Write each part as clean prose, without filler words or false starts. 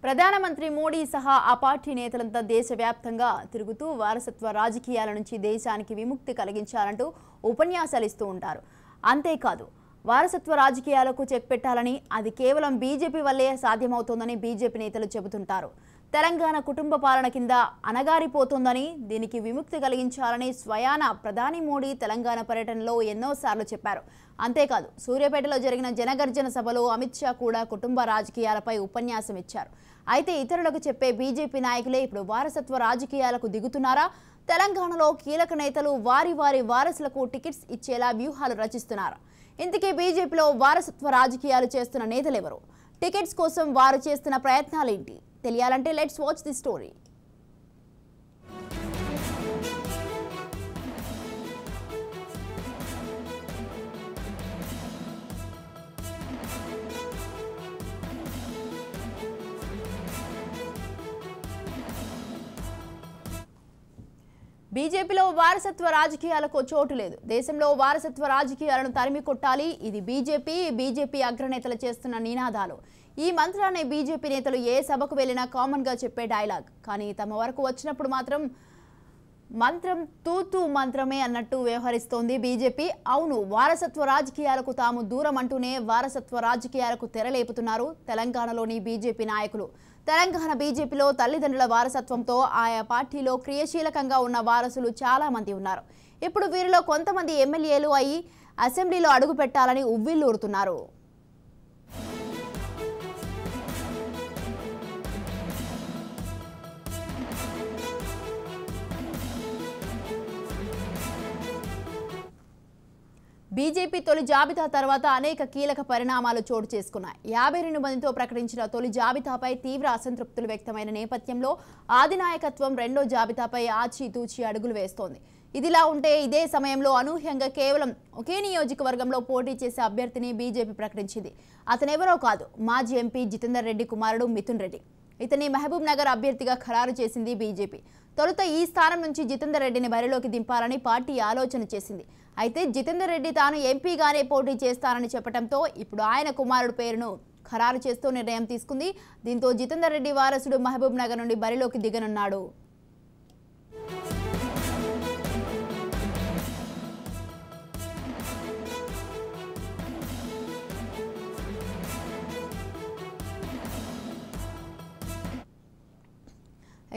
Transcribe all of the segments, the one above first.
ప్రధానమంత్రి మోడీ సహా ఆ పార్టీ నేతలంతా దేశవ్యాప్తంగా తిరుగుతూ వారసత్వ రాజకీయాల నుంచి దేశానికి విముక్తి కలిగించాలంటూ ఉపన్యాసాలు ఇస్తూ ఉంటారు. అంతేకాదు వారసత్వ రాజకీయాలకు చెక్ పెట్టాలని, అది కేవలం బీజేపీ వల్లే సాధ్యమవుతోందని బీజేపీ నేతలు చెబుతుంటారు. తెలంగాణ కుటుంబ పాలన కింద అణగారిపోతోందని, దీనికి విముక్తి కలిగించాలని స్వయాన ప్రధాని మోడీ తెలంగాణ పర్యటనలో ఎన్నోసార్లు చెప్పారు. అంతేకాదు సూర్యాపేటలో జరిగిన జనగర్జన సభలో అమిత్ షా కూడా కుటుంబ రాజకీయాలపై ఉపన్యాసం ఇచ్చారు. అయితే ఇతరులకు చెప్పే బీజేపీ నాయకులే ఇప్పుడు వారసత్వ రాజకీయాలకు దిగుతున్నారా? తెలంగాణలో కీలక నేతలు వారి వారసులకు టికెట్స్ ఇచ్చేలా వ్యూహాలు రచిస్తున్నారా? ఇంతకీ బీజేపీలో వారసత్వ రాజకీయాలు చేస్తున్న నేతలెవరు? టికెట్స్ కోసం వారు చేస్తున్న ప్రయత్నాలేంటి? తెలియాలంటే లెట్స్ వాచ్ ది స్టోరీ. బీజేపీలో వారసత్వ రాజకీయాలకు చోటు లేదు. దేశంలో వారసత్వ రాజకీయాలను తరిమి కొట్టాలి, ఇది బీజేపీ అగ్రనేతలు చేస్తున్న నినాదాలు. ఈ మంత్రాన్ని బీజేపీ నేతలు ఏ సభకు వెళ్ళినా కామన్గా చెప్పే డైలాగ్. కానీ తమ వరకు వచ్చినప్పుడు మాత్రం మంత్రం తూతూ మంత్రమే అన్నట్టు వ్యవహరిస్తోంది బీజేపీ. అవును, వారసత్వ రాజకీయాలకు తాము దూరం అంటూనే వారసత్వ రాజకీయాలకు తెరలేపుతున్నారు తెలంగాణలోని బీజేపీ నాయకులు. తెలంగాణ బీజేపీలో తల్లిదండ్రుల వారసత్వంతో ఆయా పార్టీలో క్రియాశీలకంగా ఉన్న వారసులు చాలా మంది ఉన్నారు. ఇప్పుడు వీరిలో కొంతమంది ఎమ్మెల్యేలు అయి అసెంబ్లీలో అడుగు పెట్టాలని ఉవ్విళ్లూరుతున్నారు. బీజేపీ తొలి జాబితా తర్వాత అనేక కీలక పరిణామాలు చోటు చేసుకున్నాయి. 52 మందితో ప్రకటించిన తొలి జాబితాపై తీవ్ర అసంతృప్తులు వ్యక్తమైన నేపథ్యంలో అధినాయకత్వం రెండో జాబితాపై ఆచితూచి అడుగులు వేస్తోంది. ఇదిలా ఉంటే ఇదే సమయంలో అనూహ్యంగా కేవలం ఒకే నియోజకవర్గంలో పోటీ చేసే అభ్యర్థిని బీజేపీ ప్రకటించింది. అతనెవరో కాదు, మాజీ ఎంపీ జితేందర్ రెడ్డి కుమారుడు మిథున్ రెడ్డి. ఇతన్ని మహబూబ్ నగర్ అభ్యర్థిగా ఖరారు చేసింది బీజేపీ. తొలుత ఈ స్థానం నుంచి జితేందర్ రెడ్డిని బరిలోకి దింపాలని పార్టీ ఆలోచన చేసింది. అయితే జితేందర్ రెడ్డి తాను ఎంపీగానే పోటీ చేస్తానని చెప్పడంతో ఇప్పుడు ఆయన కుమారుడు పేరును ఖరారు చేస్తూ నిర్ణయం తీసుకుంది. దీంతో జితేందర్ రెడ్డి వారసుడు మహబూబ్ నగర్ నుండి బరిలోకి దిగనున్నాడు.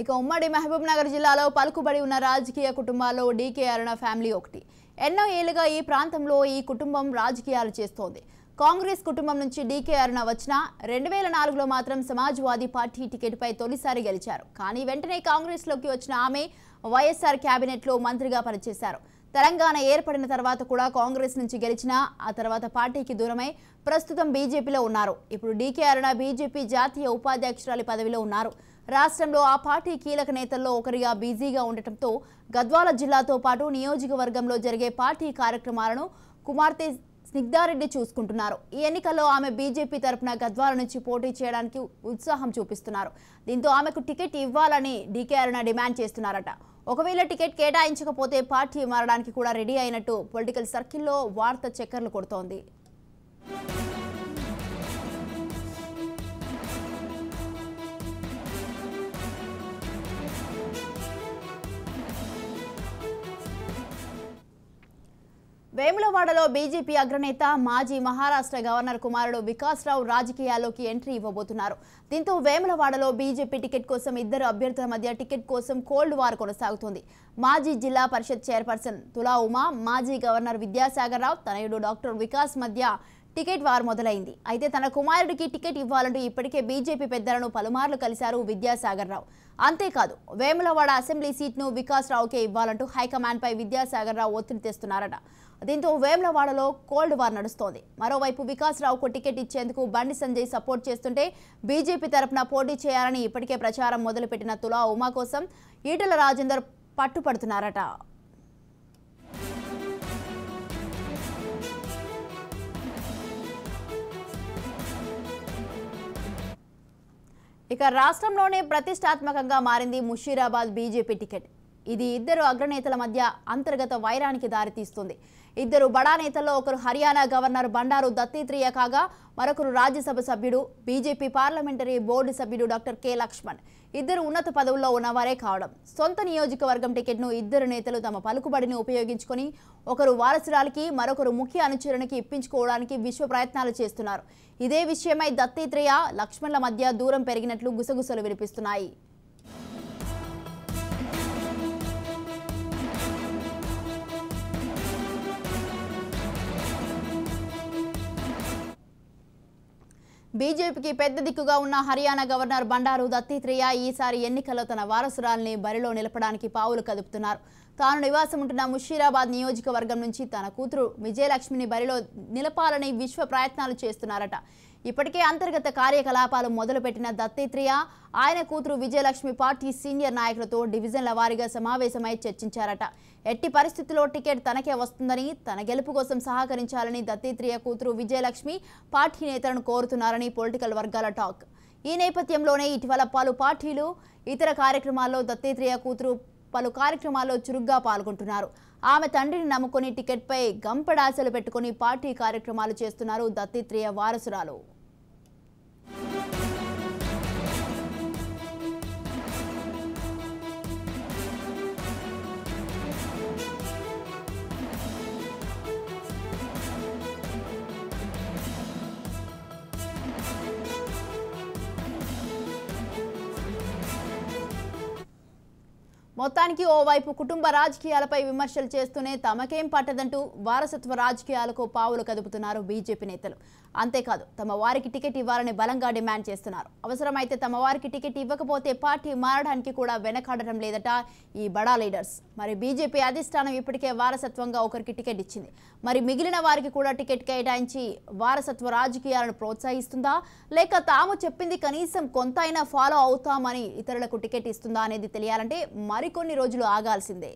ఇక ఉమ్మడి మహబూబ్ నగర్ జిల్లాలో పలుకుబడి ఉన్న రాజకీయ కుటుంబాల్లో డీకే అరుణ ఫ్యామిలీ ఒకటి. ఎన్నో ఏళ్లుగా ఈ ప్రాంతంలో ఈ కుటుంబం రాజకీయాలు చేస్తోంది. కాంగ్రెస్ కుటుంబం నుంచి డీకే అరుణ వచ్చిన 2004లో మాత్రం సమాజ్వాదీ పార్టీ టికెట్పై తొలిసారి గెలిచారు. కానీ వెంటనే కాంగ్రెస్లోకి వచ్చిన ఆమె వైఎస్ఆర్ క్యాబినెట్లో మంత్రిగా పనిచేశారు. తెలంగాణ ఏర్పడిన తర్వాత కూడా కాంగ్రెస్ నుంచి గెలిచినా ఆ తర్వాత పార్టీకి దూరమై ప్రస్తుతం బీజేపీలో ఉన్నారు. ఇప్పుడు డీకే అరుణ బీజేపీ జాతీయ ఉపాధ్యక్షురాలి పదవిలో ఉన్నారు. రాష్ట్రంలో ఆ పార్టీ కీలక నేతల్లో ఒకరిగా బిజీగా ఉండటంతో గద్వాల జిల్లాతో పాటు నియోజకవర్గంలో జరిగే పార్టీ కార్యక్రమాలను కుమార్తె స్నిగ్ధారెడ్డి చూసుకుంటున్నారు. ఈ ఎన్నికల్లో ఆమె బీజేపీ తరపున గద్వాల నుంచి పోటీ చేయడానికి ఉత్సాహం చూపిస్తున్నారు. దీంతో ఆమెకు టికెట్ ఇవ్వాలని డీకే అరుణ డిమాండ్ చేస్తున్నారట. ఒకవేళ టికెట్ కేటాయించకపోతే పార్టీ మారడానికి కూడా రెడీ అయినట్టు పొలిటికల్ సర్కిల్లో వార్త చక్కర్లు కొడుతోంది. వేములవాడలో బీజేపీ అగ్రనేత మాజీ మహారాష్ట్ర గవర్నర్ కుమారుడు వికాస్ రావు రాజకీయాల్లోకి ఎంట్రీ ఇవ్వబోతున్నారు. దీంతో వేములవాడలో బీజేపీ టికెట్ కోసం ఇద్దరు అభ్యర్థుల మధ్య టికెట్ కోసం కోల్డ్ వార్ కొనసాగుతోంది. మాజీ జిల్లా పరిషత్ చైర్పర్సన్ తులా ఉమా, మాజీ గవర్నర్ విద్యాసాగర్ రావు తనయుడు డాక్టర్ వికాస్ మధ్య టికెట్ వార్ మొదలైంది. అయితే తన కుమారుడికి టికెట్ ఇవ్వాలంటూ ఇప్పటికే బీజేపీ పెద్దలను పలుమార్లు కలిశారు విద్యాసాగర్ రావు. అంతేకాదు వేములవాడ అసెంబ్లీ సీట్ను వికాస్ రావుకే ఇవ్వాలంటూ హైకమాండ్పై విద్యాసాగర్ రావు ఒత్తిడి తెస్తున్నారట. దీంతో వేములవాడలో కోల్డ్ వార్ నడుస్తోంది. మరోవైపు వికాస్ రావుకు టికెట్ ఇచ్చేందుకు బండి సంజయ్ సపోర్ట్ చేస్తుంటే బీజేపీ తరపున పోటీ చేయాలని ఇప్పటికే ప్రచారం మొదలుపెట్టిన తులా ఉమా కోసం ఈటెల రాజేందర్ పట్టుపడుతున్నారట. ఇక రాష్ట్రంలోనే ప్రతిష్టాత్మకంగా మారింది ముషీరాబాద్ బీజేపీ టికెట్. ఇది ఇద్దరు అగ్రనేతల మధ్య అంతర్గత వైరానికి దారితీస్తుంది. ఇద్దరు బడా నేతల్లో ఒకరు హర్యానా గవర్నర్ బండారు దత్తాత్రేయ కాగా మరొకరు రాజ్యసభ సభ్యుడు బీజేపీ పార్లమెంటరీ బోర్డు సభ్యుడు డాక్టర్ కె లక్ష్మణ్. ఇద్దరు ఉన్నత పదవుల్లో ఉన్నవారే కావడం. సొంత నియోజకవర్గం టికెట్ను ఇద్దరు నేతలు తమ పలుకుబడిని ఉపయోగించుకొని ఒకరు వారసురాలికి మరొకరు ముఖ్య అనుచరునికి ఇప్పించుకోవడానికి విశ్వ ప్రయత్నాలు చేస్తున్నారు. ఇదే విషయమై దత్తాత్రేయ లక్ష్మణ్ల మధ్య దూరం పెరిగినట్లు గుసగుసలు వినిపిస్తున్నాయి. బీజేపీకి పెద్ద దిక్కుగా ఉన్న హర్యానా గవర్నర్ బండారు దత్తాత్రేయ ఈసారి ఎన్నికల్లో తన వారసురాల్ని బరిలో నిలపడానికి పావులు కదుపుతున్నారు. తాను నివాసం ఉంటున్న ముషీరాబాద్ నియోజకవర్గం నుంచి తన కూతురు విజయలక్ష్మిని బరిలో నిలపాలని విశ్వ ప్రయత్నాలు చేస్తున్నారట. ఇప్పటికే అంతర్గత కార్యకలాపాలు మొదలుపెట్టిన దత్తాత్రేయ ఆయన కూతురు విజయలక్ష్మి పార్టీ సీనియర్ నాయకులతో డివిజన్ల వారీగా సమావేశమై చర్చించారట. ఎట్టి పరిస్థితుల్లో టికెట్ తనకే వస్తుందని, తన గెలుపు కోసం సహకరించాలని దత్తాత్రేయ కూతురు విజయలక్ష్మి పార్టీ నేతలను కోరుతున్నారని పొలిటికల్ వర్గాల టాక్. ఈ నేపథ్యంలోనే ఇటీవల పలు పార్టీలు ఇతర కార్యక్రమాల్లో దత్తాత్రేయ కూతురు పలు కార్యక్రమాల్లో చురుగ్గా పాల్గొంటున్నారు. ఆమె తండ్రిని నమ్ముకొని టికెట్పై గంపెడాశలు పెట్టుకుని పార్టీ కార్యక్రమాలు చేస్తున్నారు దత్తాత్రేయ వారసురాలు. మొత్తానికి ఓవైపు కుటుంబ రాజకీయాలపై విమర్శలు చేస్తూనే తమకేం పట్టదంటూ వారసత్వ రాజకీయాలకు పావులు కదుపుతున్నారు బీజేపీ నేతలు. అంతేకాదు తమ వారికి టికెట్ ఇవ్వాలని బలంగా డిమాండ్ చేస్తున్నారు. అవసరమైతే తమ వారికి టికెట్ ఇవ్వకపోతే పార్టీ మారడానికి కూడా వెనకాడడం లేదట ఈ బడా లీడర్స్. మరి బీజేపీ అధిష్టానం ఇప్పటికే వారసత్వంగా ఒకరికి టికెట్ ఇచ్చింది. మరి మిగిలిన వారికి కూడా టికెట్ కేటాయించి వారసత్వ రాజకీయాలను ప్రోత్సహిస్తుందా, లేక తాము చెప్పింది కనీసం కొంతైనా ఫాలో అవుతామని ఇతరులకు టికెట్ ఇస్తుందా అనేది తెలియాలంటే మరికొన్ని రోజులు ఆగాల్సిందే.